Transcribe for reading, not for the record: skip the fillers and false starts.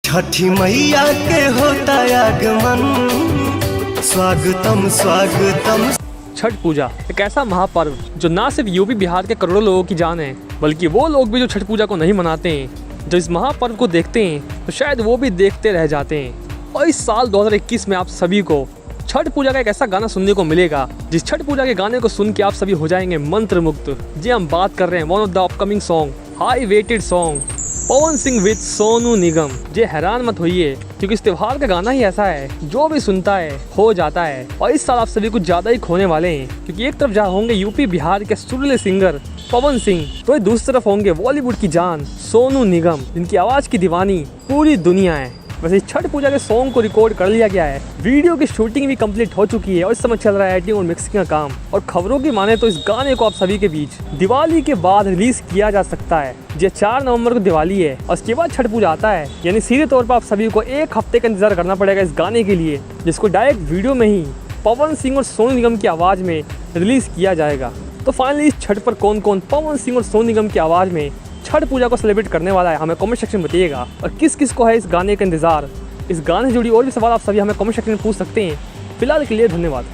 छठी मैया के होता आगमन, स्वागतम स्वागतम। छठ पूजा एक ऐसा महापर्व जो ना सिर्फ यूपी बिहार के करोड़ों लोगों की जान है, बल्कि वो लोग भी जो छठ पूजा को नहीं मनाते हैं, जो इस महापर्व को देखते हैं तो शायद वो भी देखते रह जाते हैं। और इस साल 2021 में आप सभी को छठ पूजा का एक ऐसा गाना सुनने को मिलेगा जिस छठ पूजा के गाने को सुन के आप सभी हो जाएंगे मंत्र मुक्त। जी हम बात कर रहे हैं one of the upcoming song, high weighted song, Pawan Singh with Sonu Nigam. जी हैरान मत होइए क्योंकि इस त्योहार का गाना ही ऐसा है जो भी सुनता है हो जाता है। और इस साल आप सभी कुछ ज्यादा ही खोने वाले हैं क्योंकि एक तरफ जहाँ होंगे यूपी बिहार के सुरीले सिंगर पवन सिंह, तो दूसरी तरफ होंगे बॉलीवुड की जान सोनू निगम, जिनकी आवाज की दीवानी पूरी दुनिया है। वैसे छठ पूजा के सॉन्ग को रिकॉर्ड कर लिया गया है, वीडियो की शूटिंग भी कंप्लीट हो चुकी है और इस समय चल रहा है एडिटिंग और मिक्सिंग का काम। और खबरों की माने तो इस गाने को आप सभी के बीच दिवाली के बाद रिलीज किया जा सकता है। जो 4 नवंबर को दिवाली है और उसके बाद छठ पूजा आता है, यानी सीधे तौर पर आप सभी को एक हफ्ते का इंतजार करना पड़ेगा इस गाने के लिए, जिसको डायरेक्ट वीडियो में ही पवन सिंह और सोनू निगम की आवाज़ में रिलीज किया जाएगा। तो फाइनली इस छठ पर कौन कौन पवन सिंह और सोनू निगम की आवाज़ में छठ पूजा को सेलिब्रेट करने वाला है, हमें कमेंट सेक्शन में बताइएगा। और किस किस को है इस गाने का इंतजार, इस गाने से जुड़ी और भी सवाल आप सभी हमें कमेंट सेक्शन में पूछ सकते हैं। फिलहाल के लिए धन्यवाद।